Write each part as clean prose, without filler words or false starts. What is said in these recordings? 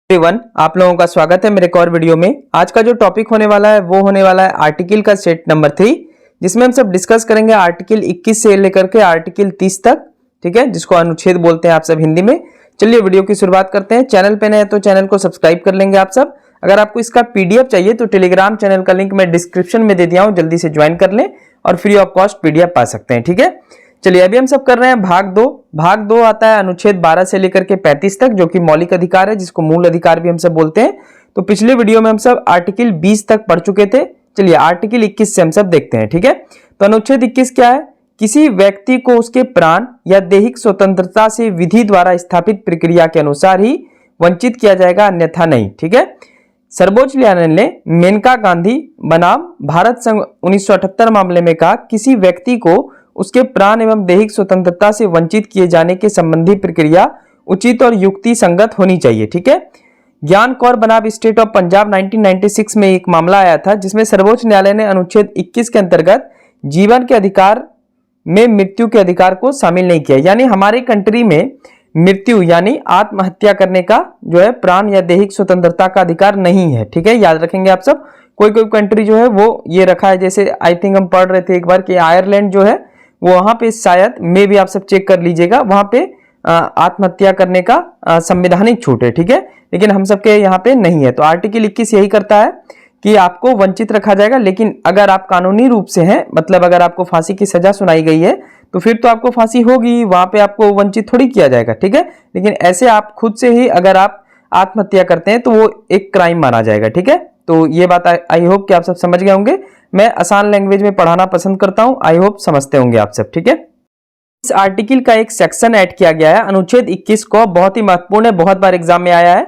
Everyone, आप लोगों का स्वागत है मेरे एक और वीडियो में। आज का जो टॉपिक होने वाला है वो होने वाला है आर्टिकल का सेट नंबर 3, जिसमें हम सब डिस्कस करेंगे आर्टिकल 21 से लेकर के आर्टिकल 30 तक। ठीक है, जिसको अनुच्छेद बोलते हैं आप सब हिंदी में। चलिए वीडियो की शुरुआत करते हैं। चैनल पे नए हैं तो चैनल को सब्सक्राइब कर लेंगे आप सब। अगर आपको इसका पीडीएफ चाहिए तो टेलीग्राम चैनल का लिंक मैं डिस्क्रिप्शन में दे दिया हूँ, जल्दी से ज्वाइन कर लें और फ्री ऑफ कॉस्ट पीडीएफ पा सकते हैं। ठीक है, चलिए अभी हम सब कर रहे हैं भाग 2। भाग 2 आता है अनुच्छेद 12 से लेकर के 35 तक, जो कि मौलिक अधिकार है, जिसको मूल अधिकार भी हम सब बोलते हैं। तो पिछले वीडियो में हम सब आर्टिकल 20 तक पढ़ चुके थे। चलिए आर्टिकल 21 से हम सब देखते हैं। ठीक है, तो अनुच्छेद 21 क्या है? किसी व्यक्ति को उसके प्राण या दैहिक स्वतंत्रता से विधि द्वारा स्थापित प्रक्रिया के अनुसार ही वंचित किया जाएगा, अन्यथा नहीं। ठीक है, सर्वोच्च न्यायालय ने मेनका गांधी बनाम भारत संघ 1978 मामले में कहा, किसी व्यक्ति को उसके प्राण एवं दैहिक स्वतंत्रता से वंचित किए जाने के संबंधी प्रक्रिया उचित और युक्ति संगत होनी चाहिए। ठीक है, ज्ञान कौर बनाम स्टेट ऑफ पंजाब 1996 में एक मामला आया था, जिसमें सर्वोच्च न्यायालय ने अनुच्छेद 21 के अंतर्गत जीवन के अधिकार में मृत्यु के अधिकार को शामिल नहीं किया। यानी हमारी कंट्री में मृत्यु यानी आत्महत्या करने का जो है प्राण या दैहिक स्वतंत्रता का अधिकार नहीं है। ठीक है, याद रखेंगे आप सब। कोई कोई कंट्री जो है वो ये रखा है, जैसे आई थिंक हम पढ़ रहे थे एक बार कि आयरलैंड जो है वो वहां पे शायद मे भी आप सब चेक कर लीजिएगा, वहां पे आत्महत्या करने का संवैधानिक छूट है। ठीक है, लेकिन हम सबके यहाँ पे नहीं है। तो आर्टिकल 21 यही करता है कि आपको वंचित रखा जाएगा, लेकिन अगर आप कानूनी रूप से हैं, मतलब अगर आपको फांसी की सजा सुनाई गई है तो फिर तो आपको फांसी होगी, वहां पे आपको वंचित थोड़ी किया जाएगा। ठीक है, लेकिन ऐसे आप खुद से ही अगर आप आत्महत्या करते हैं तो वो एक क्राइम माना जाएगा। ठीक है, तो ये बात आई होप कि आप सब समझ गए होंगे। मैं आसान लैंग्वेज में पढ़ाना पसंद करता हूं, आई होप समझते होंगे आप सब। ठीक है, इस आर्टिकल का एक सेक्शन ऐड किया गया है अनुच्छेद 21 को, बहुत ही महत्वपूर्ण है, बहुत बार एग्जाम में आया है।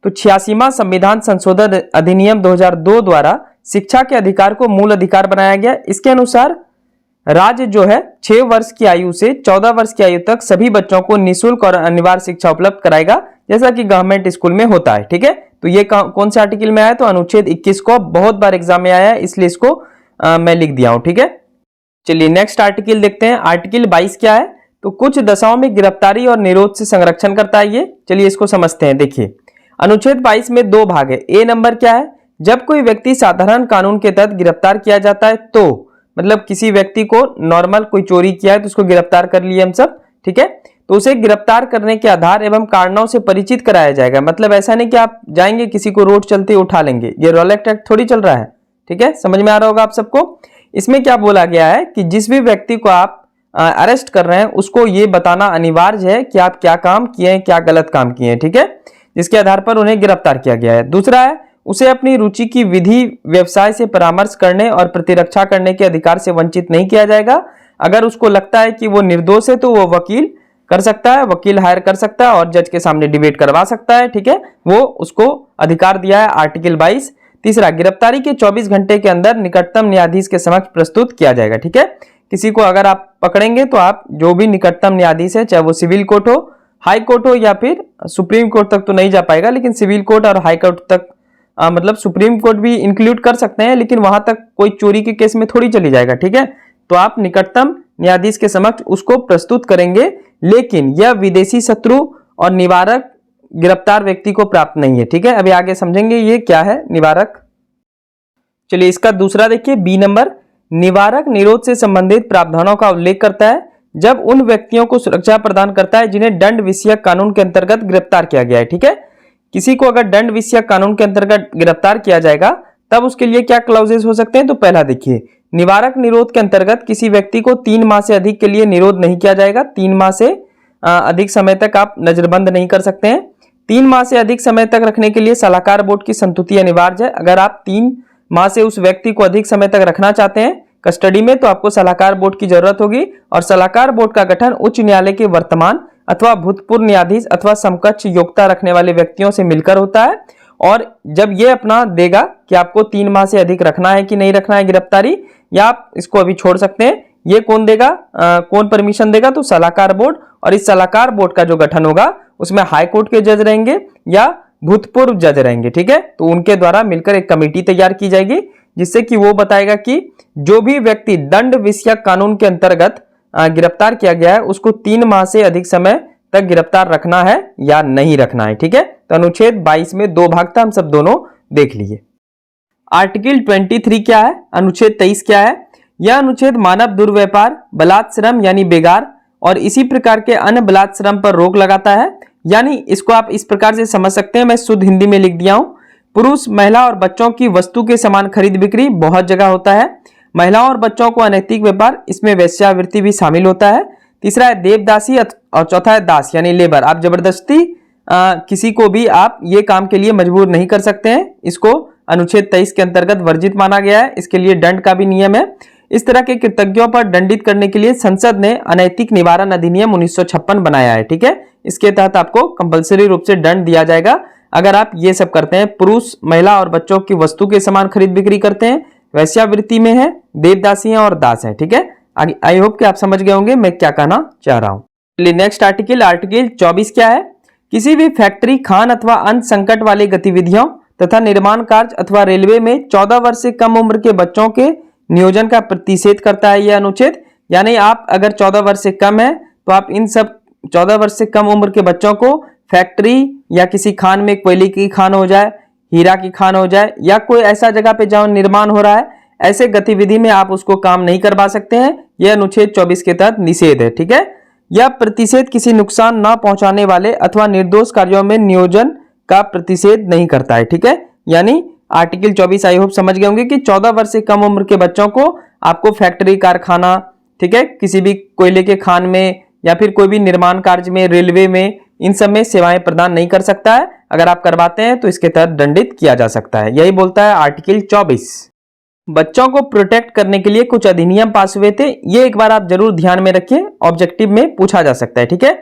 तो 86वां संविधान संशोधन अधिनियम 2002 द्वारा शिक्षा के अधिकार को मूल अधिकार बनाया गया। इसके अनुसार राज्य जो है 6 वर्ष की आयु से 14 वर्ष की आयु तक सभी बच्चों को निःशुल्क और अनिवार्य शिक्षा उपलब्ध कराएगा, जैसा कि गवर्नमेंट स्कूल में होता है। ठीक है, तो ये कौन से आर्टिकल में आया? तो अनुच्छेद 21 को, बहुत बार एग्जाम में आया है, इसलिए इसको मैं लिख दिया हूं। ठीक है, चलिए नेक्स्ट आर्टिकल देखते हैं। आर्टिकल 22 क्या है? तो कुछ दशाओं में गिरफ्तारी और निरोध से संरक्षण करता है ये। चलिए इसको समझते हैं। देखिए अनुच्छेद 22 में 2 भाग है। ए नंबर क्या है? जब कोई व्यक्ति साधारण कानून के तहत गिरफ्तार किया जाता है, तो मतलब किसी व्यक्ति को नॉर्मल कोई चोरी किया है तो उसको गिरफ्तार कर लिए हम सब। ठीक है, तो उसे गिरफ्तार करने के आधार एवं कारणों से परिचित कराया जाएगा। मतलब ऐसा नहीं कि आप जाएंगे किसी को रोड चलते उठा लेंगे, ये रॉलेट एक्ट थोड़ी चल रहा है। ठीक है, समझ में आ रहा होगा आप सबको। इसमें क्या बोला गया है कि जिस भी व्यक्ति को आप अरेस्ट कर रहे हैं उसको ये बताना अनिवार्य है कि आप क्या काम किए हैं, क्या गलत काम किए हैं। ठीक है, जिसके आधार पर उन्हें गिरफ्तार किया गया है। दूसरा है, उसे अपनी रुचि की विधि व्यवसाय से परामर्श करने और प्रतिरक्षा करने के अधिकार से वंचित नहीं किया जाएगा। अगर उसको लगता है कि वो निर्दोष है तो वो वकील कर सकता है, वकील हायर कर सकता है और जज के सामने डिबेट करवा सकता है। ठीक है, वो उसको अधिकार दिया है आर्टिकल 22। तीसरा, गिरफ्तारी के 24 घंटे के अंदर निकटतम न्यायाधीश के समक्ष प्रस्तुत किया जाएगा। ठीक है, किसी को अगर आप पकड़ेंगे तो आप जो भी निकटतम न्यायाधीश है, चाहे वो सिविल कोर्ट हो, हाई कोर्ट हो या फिर सुप्रीम कोर्ट तक तो नहीं जा पाएगा, लेकिन सिविल कोर्ट और हाई कोर्ट तक मतलब सुप्रीम कोर्ट भी इंक्लूड कर सकते हैं, लेकिन वहां तक कोई चोरी के केस में थोड़ी चली जाएगा। ठीक है, तो आप निकटतम न्यायाधीश के समक्ष उसको प्रस्तुत करेंगे, लेकिन यह विदेशी शत्रु और निवारक गिरफ्तार व्यक्ति को प्राप्त नहीं है। ठीक है, अभी आगे समझेंगे ये क्या है निवारक। चलिए इसका दूसरा देखिए, बी नंबर, निवारक निरोध से संबंधित प्रावधानों का उल्लेख करता है जब उन व्यक्तियों को सुरक्षा प्रदान करता है जिन्हें दंड विषयक कानून के अंतर्गत गिरफ्तार किया गया है। ठीक है, किसी को अगर दंड विषयक कानून के अंतर्गत गिरफ्तार किया जाएगा तब उसके लिए क्या क्लाउजेस हो सकते हैं? तो पहला देखिए, निवारक निरोध के अंतर्गत किसी व्यक्ति को 3 माह से अधिक के लिए निरोध नहीं किया जाएगा। 3 माह से अधिक समय तक आप नजरबंद नहीं कर सकते हैं। 3 माह से अधिक समय तक रखने के लिए सलाहकार बोर्ड की संस्तुति अनिवार्य है। अगर आप 3 माह से उस व्यक्ति को अधिक समय तक रखना चाहते हैं कस्टडी में, तो आपको सलाहकार बोर्ड की जरूरत होगी। और सलाहकार बोर्ड का गठन उच्च न्यायालय के वर्तमान अथवा भूतपूर्व न्यायाधीश अथवा समकक्ष योग्यता रखने वाले व्यक्तियों से मिलकर होता है। और जब ये अपना देगा कि आपको 3 माह से अधिक रखना है कि नहीं रखना है गिरफ्तारी, या आप इसको अभी छोड़ सकते हैं, ये कौन देगा, कौन परमिशन देगा? तो सलाहकार बोर्ड। और इस सलाहकार बोर्ड का जो गठन होगा उसमें हाई कोर्ट के जज रहेंगे या भूतपूर्व जज रहेंगे। ठीक है, तो उनके द्वारा मिलकर एक कमेटी तैयार की जाएगी, जिससे कि वो बताएगा कि जो भी व्यक्ति दंड विषयक कानून के अंतर्गत गिरफ्तार किया गया है उसको 3 माह से अधिक समय तक गिरफ्तार रखना है या नहीं रखना है। ठीक है, तो अनुच्छेद 22 में 2 भाग था, हम सब दोनों देख लिए। आर्टिकल 23 क्या है, अनुच्छेद 23 क्या है? यह अनुच्छेद मानव दुर्व्यापार, बलात् श्रम यानी बेगार और इसी प्रकार के अन्य बलात् श्रम पर रोक लगाता है। यानी इसको आप इस प्रकार से समझ सकते हैं, मैं शुद्ध हिंदी में लिख दिया हूं। पुरुष, महिला और बच्चों की वस्तु के समान खरीद बिक्री बहुत जगह होता है। महिलाओं और बच्चों को अनैतिक व्यापार, इसमें वेश्यावृत्ति भी शामिल होता है। तीसरा है देवदासी और चौथा है दास यानी लेबर। आप जबरदस्ती किसी को भी आप ये काम के लिए मजबूर नहीं कर सकते हैं। इसको अनुच्छेद 23 के अंतर्गत वर्जित माना गया है। इसके लिए दंड का भी नियम है। इस तरह के कृतज्ञों पर दंडित करने के लिए संसद ने अनैतिक निवारण अधिनियम 1956 बनाया है। ठीक है, इसके तहत आपको कंपलसरी रूप से दंड दिया जाएगा अगर आप ये सब करते हैं। पुरुष, महिला और बच्चों की वस्तु के समान खरीद बिक्री करते हैं, वैश्यावृत्ति में है, देवदासी हैं और दास हैं। ठीक है, आई होप कि आप समझ गए होंगे मैं क्या कहना चाह रहा हूं। चलिए नेक्स्ट आर्टिकल 24 क्या है? किसी भी फैक्ट्री, खान अथवा अन्य संकट वाली गतिविधियों तथा निर्माण कार्य अथवा रेलवे में 14 वर्ष से कम उम्र के बच्चों के नियोजन का प्रतिषेध करता है यह अनुच्छेद। यानी आप अगर 14 वर्ष से कम है तो आप इन सब 14 वर्ष से कम उम्र के बच्चों को फैक्ट्री या किसी खान में, कोयले की खान हो जाए, हीरा की खान हो जाए या कोई ऐसा जगह पे जहां निर्माण हो रहा है, ऐसे गतिविधि में आप उसको काम नहीं करवा सकते हैं। यह अनुच्छेद 24 के तहत निषेध है। ठीक है, यह प्रतिषेध किसी नुकसान न पहुंचाने वाले अथवा निर्दोष कार्यों में नियोजन का प्रतिषेध नहीं करता है। ठीक है, यानी आर्टिकल 24 आई होप समझ गए होंगे कि 14 वर्ष से कम उम्र के बच्चों को आपको फैक्ट्री, कारखाना, ठीक है, किसी भी कोयले के खान में या फिर कोई भी निर्माण कार्य में, रेलवे में, इन सब में सेवाएं प्रदान नहीं कर सकता है। अगर आप करवाते हैं तो इसके तहत दंडित किया जा सकता है। यही बोलता है आर्टिकल 24। बच्चों को प्रोटेक्ट करने के लिए कुछ अधिनियम पास हुए थे, ये एक बार आप जरूर ध्यान में रखिए, ऑब्जेक्टिव में पूछा जा सकता है। ठीक है,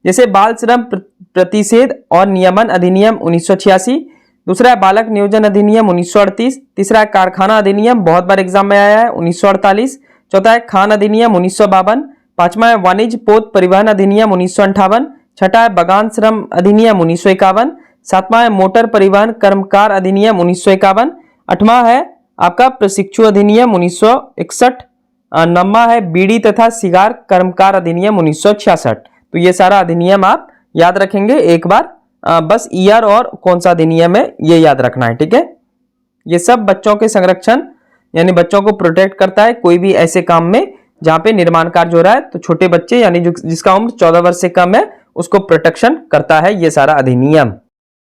जैसे बाल श्रम प्रतिषेध और नियमन अधिनियम 1986, दूसरा है बालक नियोजन अधिनियम 1938, तीसरा है कारखाना अधिनियम, बहुत बार एग्जाम में आया है, 1948, चौथा है खान अधिनियम 1952, पांचवा है वाणिज्य पोत परिवहन अधिनियम 1958, छठा है बगान श्रम अधिनियम 1951, सातवां है मोटर परिवहन कर्मकार अधिनियम 1951, आठवां है आपका प्रशिक्षु अधिनियम 1961, नौवां है बीड़ी तथा सिगार कर्मकार अधिनियम 1966। तो ये सारा अधिनियम आप याद रखेंगे एक बार, बस ईयर और कौन सा अधिनियम है ये याद रखना है। ठीक है, ये सब बच्चों के संरक्षण यानी बच्चों को प्रोटेक्ट करता है। कोई भी ऐसे काम में जहां पे निर्माण कार्य हो रहा है तो छोटे बच्चे यानी जिसका उम्र 14 वर्ष से कम है उसको प्रोटेक्शन करता है ये सारा अधिनियम।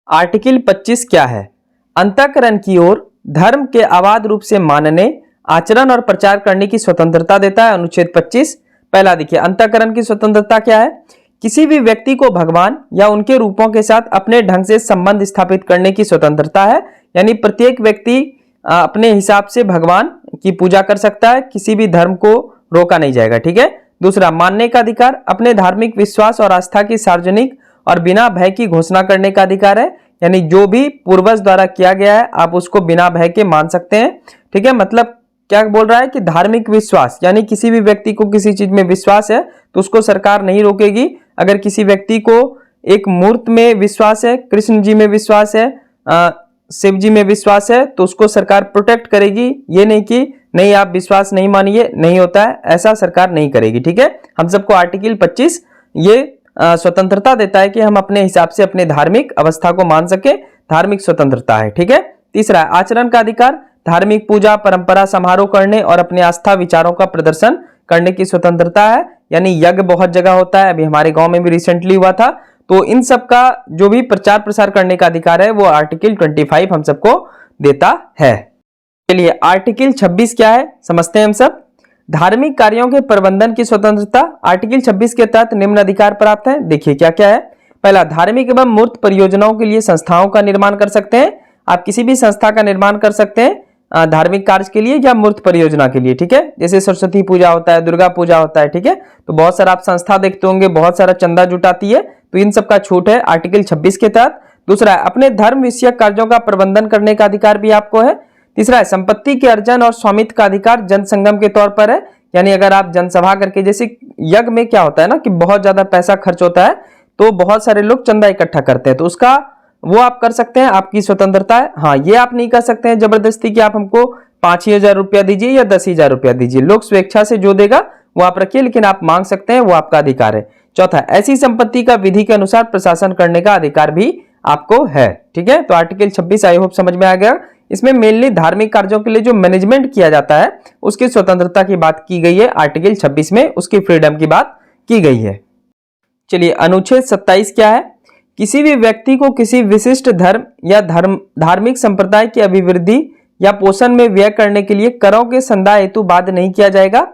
आर्टिकल 25 क्या है? अंतःकरण की ओर धर्म के अबाध रूप से मानने, आचरण और प्रचार करने की स्वतंत्रता देता है अनुच्छेद 25। पहला देखिए, अंतःकरण की स्वतंत्रता क्या है? किसी भी व्यक्ति को भगवान या उनके रूपों के साथ अपने ढंग से संबंध स्थापित करने की स्वतंत्रता है। यानी प्रत्येक व्यक्ति अपने हिसाब से भगवान की पूजा कर सकता है, किसी भी धर्म को रोका नहीं जाएगा। ठीक है, दूसरा मानने का अधिकार, अपने धार्मिक विश्वास और आस्था की सार्वजनिक और बिना भय की घोषणा करने का अधिकार है। यानी जो भी पूर्वज द्वारा किया गया है आप उसको बिना भय के मान सकते हैं। ठीक है, मतलब क्या बोल रहा है कि धार्मिक विश्वास यानी किसी भी व्यक्ति को किसी चीज में विश्वास है तो उसको सरकार नहीं रोकेगी। अगर किसी व्यक्ति को एक मूर्त में विश्वास है, कृष्ण जी में विश्वास है, शिव जी में विश्वास है तो उसको सरकार प्रोटेक्ट करेगी। ये नहीं कि नहीं आप विश्वास नहीं मानिए, नहीं होता है, ऐसा सरकार नहीं करेगी। ठीक है, हम सबको आर्टिकल 25 ये स्वतंत्रता देता है कि हम अपने हिसाब से अपने धार्मिक अवस्था को मान सके, धार्मिक स्वतंत्रता है। ठीक है, तीसरा है आचरण का अधिकार, धार्मिक पूजा परंपरा समारोह करने और अपने आस्था विचारों का प्रदर्शन करने की स्वतंत्रता है। यानी यज्ञ बहुत जगह होता है, अभी हमारे गांव में भी रिसेंटली हुआ था, तो इन सब का जो भी प्रचार प्रसार करने का अधिकार है वो आर्टिकल 25 हम सबको देता है। चलिए आर्टिकल 26 क्या है समझते हैं हम सब। धार्मिक कार्यों के प्रबंधन की स्वतंत्रता, आर्टिकल 26 के तहत निम्न अधिकार प्राप्त है। देखिए क्या क्या है। पहला, धार्मिक एवं मूर्त परियोजनाओं के लिए संस्थाओं का निर्माण कर सकते हैं। आप किसी भी संस्था का निर्माण कर सकते हैं धार्मिक कार्य के लिए या मूर्त परियोजना के लिए। ठीक है, जैसे सरस्वती पूजा होता है, दुर्गा पूजा होता है। ठीक है, तो बहुत सारा आप संस्था देखते होंगे, बहुत सारा चंदा जुटाती है, तो इन सब का छूट है आर्टिकल 26 के तहत। दूसरा है अपने धर्म विषयक कार्यों का प्रबंधन करने का अधिकार भी आपको है। तीसरा है संपत्ति के अर्जन और स्वामित्व का अधिकार जनसंगम के तौर पर है। यानी अगर आप जनसभा करके, जैसे यज्ञ में क्या होता है ना कि बहुत ज्यादा पैसा खर्च होता है तो बहुत सारे लोग चंदा इकट्ठा करते हैं, तो उसका वो आप कर सकते हैं, आपकी स्वतंत्रता है। हाँ, ये आप नहीं कर सकते हैं जबरदस्ती कि आप हमको 5,000 रुपया दीजिए या 10,000 रुपया दीजिए। लोग स्वेच्छा से जो देगा वो आप रखिए, लेकिन आप मांग सकते हैं, वो आपका अधिकार है। चौथा, ऐसी संपत्ति का विधि के अनुसार प्रशासन करने का अधिकार भी आपको है। ठीक है, तो आर्टिकल 26 आई होप समझ में आ गया। इसमें मेनली धार्मिक कार्यों के लिए जो मैनेजमेंट किया जाता है उसकी स्वतंत्रता की बात की गई है आर्टिकल 26 में, उसकी फ्रीडम की बात की गई है। चलिए अनुच्छेद 27 क्या है? किसी भी व्यक्ति को किसी विशिष्ट धर्म या धार्मिक संप्रदाय की अभिवृद्धि या पोषण में व्यय करने के लिए करों के संदाय हेतु बाध्य नहीं किया जाएगा।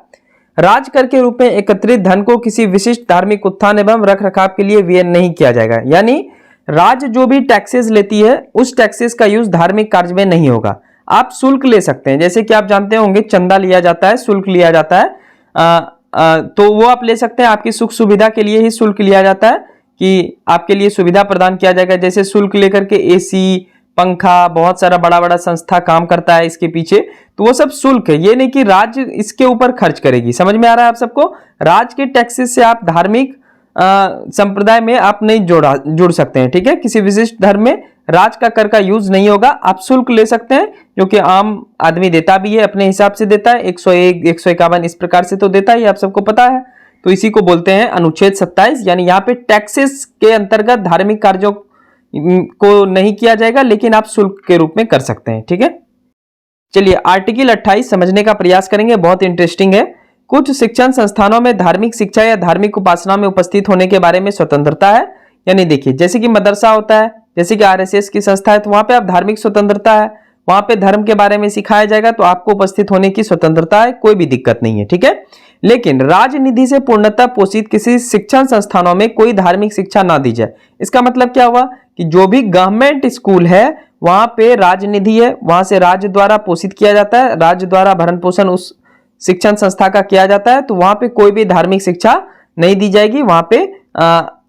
राजकर के रूप में एकत्रित धन को किसी विशिष्ट धार्मिक उत्थान एवं रख रखाव के लिए व्यय नहीं किया जाएगा। यानी राज्य जो भी टैक्सेस लेती है उस टैक्सेस का यूज धार्मिक कार्य में नहीं होगा। आप शुल्क ले सकते हैं, जैसे कि आप जानते होंगे चंदा लिया जाता है, शुल्क लिया जाता है, तो वो आप ले सकते हैं। आपकी सुख सुविधा के लिए ही शुल्क लिया जाता है कि आपके लिए सुविधा प्रदान किया जाएगा। जैसे शुल्क लेकर के एसी, पंखा, बहुत सारा बड़ा बड़ा संस्था काम करता है इसके पीछे, तो वो सब शुल्क है। ये नहीं कि राज्य इसके ऊपर खर्च करेगी। समझ में आ रहा है आप सबको? राज्य के टैक्सेस से आप धार्मिक संप्रदाय में आप नहीं जुड़ सकते हैं। ठीक है, किसी विशिष्ट धर्म में राज का कर का यूज नहीं होगा। आप शुल्क ले सकते हैं जो कि आम आदमी देता भी है, अपने हिसाब से देता है, 101, 151 इस प्रकार से तो देता ही, आप सबको पता है। तो इसी को बोलते हैं अनुच्छेद 27। यानी यहाँ पे टैक्सेस के अंतर्गत धार्मिक कार्यों को नहीं किया जाएगा, लेकिन आप शुल्क के रूप में कर सकते हैं। ठीक है, चलिए आर्टिकल 28 समझने का प्रयास करेंगे, बहुत इंटरेस्टिंग है। कुछ शिक्षण संस्थानों में धार्मिक शिक्षा या धार्मिक उपासना में उपस्थित होने के बारे में स्वतंत्रता है। यानी देखिए, जैसे कि मदरसा होता है, जैसे कि आरएसएस की संस्था है, तो वहां पे आप धार्मिक स्वतंत्रता है, वहां पे धर्म के बारे में सिखाया जाएगा, तो आपको उपस्थित होने की स्वतंत्रता है, कोई भी दिक्कत नहीं है। ठीक है, लेकिन राजनिधि से पूर्णतः पोषित किसी शिक्षण संस्थानों में कोई धार्मिक शिक्षा ना दी जाए। इसका मतलब क्या हुआ कि जो भी गवर्नमेंट स्कूल है वहां पे राजनिधि है, वहां से राज्य द्वारा पोषित किया जाता है, राज्य द्वारा भरण पोषण उस शिक्षण संस्था का किया जाता है, तो वहां पे कोई भी धार्मिक शिक्षा नहीं दी जाएगी। वहां पे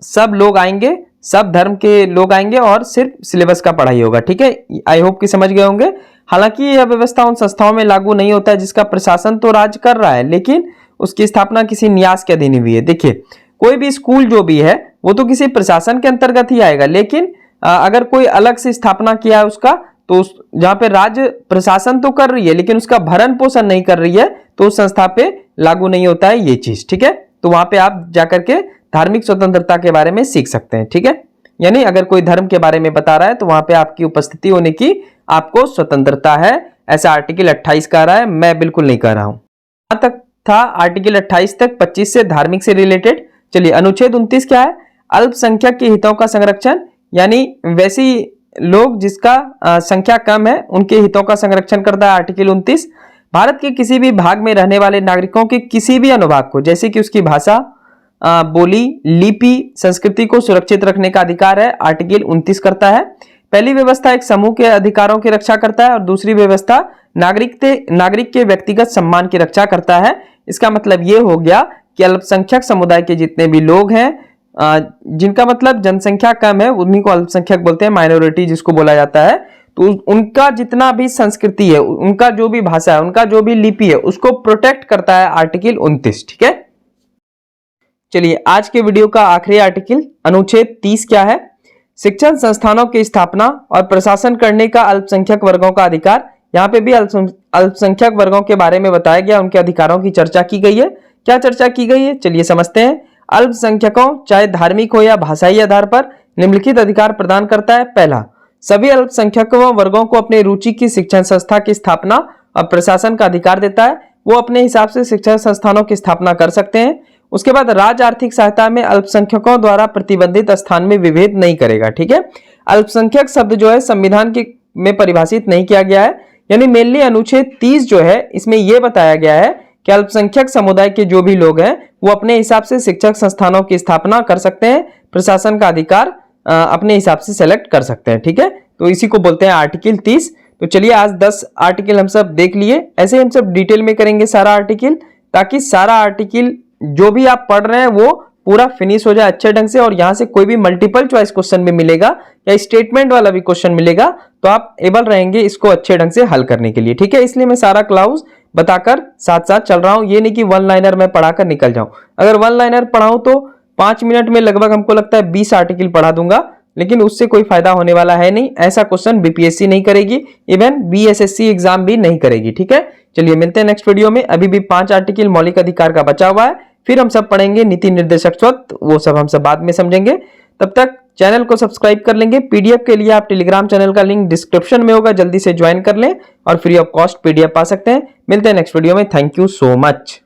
सब लोग आएंगे, सब धर्म के लोग आएंगे और सिर्फ सिलेबस का पढ़ाई होगा। ठीक है, आई होप कि समझ गए होंगे। हालांकि यह व्यवस्था उन संस्थाओं में लागू नहीं होता है जिसका प्रशासन तो राज्य कर रहा है, लेकिन उसकी स्थापना किसी न्यास के अधीन हुई है। देखिए, कोई भी स्कूल जो भी है वो तो किसी प्रशासन के अंतर्गत ही आएगा, लेकिन अगर कोई अलग से स्थापना किया है उसका, तो जहां पे राज्य प्रशासन तो कर रही है लेकिन उसका भरण पोषण नहीं कर रही है, तो उस संस्था पे लागू नहीं होता है ये चीज। ठीक है, तो वहां पे आप जाकर के धार्मिक स्वतंत्रता के बारे में सीख सकते हैं। ठीक है, यानी अगर कोई धर्म के बारे में बता रहा है तो वहां पे आपकी उपस्थिति होने की आपको स्वतंत्रता है, ऐसा आर्टिकल 28 कह रहा है, मैं बिल्कुल नहीं कह रहा हूं। यहां तक था आर्टिकल 28 तक, 25 से धार्मिक से रिलेटेड। चलिए अनुच्छेद 29 क्या है? अल्पसंख्यक के हितों का संरक्षण। यानी वैसी लोग जिसका संख्या कम है उनके हितों का संरक्षण करता है आर्टिकल 29। भारत के किसी भी भाग में रहने वाले नागरिकों के किसी भी अनुभाग को, जैसे कि उसकी भाषा, बोली, लिपि, संस्कृति को सुरक्षित रखने का अधिकार है, आर्टिकल 29 करता है। पहली व्यवस्था एक समूह के अधिकारों की रक्षा करता है और दूसरी व्यवस्था नागरिक के व्यक्तिगत सम्मान की रक्षा करता है। इसका मतलब ये हो गया कि अल्पसंख्यक समुदाय के जितने भी लोग हैं, जिनका मतलब जनसंख्या कम है, उन्हीं को अल्पसंख्यक बोलते हैं, माइनॉरिटी जिसको बोला जाता है, तो उनका जितना भी संस्कृति है, उनका जो भी भाषा है, उनका जो भी लिपि है, उसको प्रोटेक्ट करता है आर्टिकल 29। ठीक है, चलिए आज के वीडियो का आखिरी आर्टिकल अनुच्छेद 30 क्या है? शिक्षण संस्थानों की स्थापना और प्रशासन करने का अल्पसंख्यक वर्गों का अधिकार। यहाँ पे भी अल्पसंख्यक वर्गों के बारे में बताया गया, उनके अधिकारों की चर्चा की गई है। क्या चर्चा की गई है, चलिए समझते हैं। अल्पसंख्यकों चाहे धार्मिक हो या भाषाई आधार पर निम्नलिखित अधिकार प्रदान करता है। पहला, सभी अल्पसंख्यकों वर्गों को अपनी रुचि की शिक्षण संस्था की स्थापना और प्रशासन का अधिकार देता है। वो अपने हिसाब से शिक्षण संस्थानों की स्थापना कर सकते हैं। उसके बाद राज्य आर्थिक सहायता में अल्पसंख्यकों द्वारा प्रतिबंधित स्थान में विभेद नहीं करेगा। ठीक है, अल्पसंख्यक शब्द जो है संविधान के में परिभाषित नहीं किया गया है, यानी मेनली अनुच्छेद 30 जो है इसमें यह बताया गया है कि अल्पसंख्यक समुदाय के जो भी लोग हैं वो अपने हिसाब से शिक्षक संस्थानों की स्थापना कर सकते हैं, प्रशासन का अधिकार अपने हिसाब से सेलेक्ट कर सकते हैं। ठीक है, तो इसी को बोलते हैं आर्टिकल 30। तो चलिए आज 10 आर्टिकल हम सब देख लिए, ऐसे हम सब डिटेल में करेंगे सारा आर्टिकल, ताकि सारा आर्टिकल जो भी आप पढ़ रहे हैं वो पूरा फिनिश हो जाए अच्छे ढंग से, और यहां से कोई भी मल्टीपल चॉइस क्वेश्चन भी मिलेगा या स्टेटमेंट वाला भी क्वेश्चन मिलेगा तो आप एबल रहेंगे इसको अच्छे ढंग से हल करने के लिए। ठीक है, इसलिए मैं सारा क्लाउज बताकर साथ साथ चल रहा हूं, ये नहीं कि वन लाइनर मैं पढ़ाकर निकल जाऊं। अगर वन लाइनर पढ़ाऊं तो 5 मिनट में लगभग हमको लगता है 20 आर्टिकल पढ़ा दूंगा, लेकिन उससे कोई फायदा होने वाला है नहीं। ऐसा क्वेश्चन बीपीएससी नहीं करेगी, इवन बीएसएससी एग्जाम भी नहीं करेगी। ठीक है, चलिए मिलते हैं नेक्स्ट वीडियो में। अभी भी 5 आर्टिकल मौलिक अधिकार का बचा हुआ है, फिर हम सब पढ़ेंगे नीति निर्देशक स्वत्व, वो सब हम सब बाद में समझेंगे। तब तक चैनल को सब्सक्राइब कर लेंगे। पीडीएफ के लिए आप टेलीग्राम चैनल का लिंक डिस्क्रिप्शन में होगा, जल्दी से ज्वाइन कर लें और फ्री ऑफ कॉस्ट पीडीएफ पा सकते हैं। मिलते हैं नेक्स्ट वीडियो में। Thank you so much.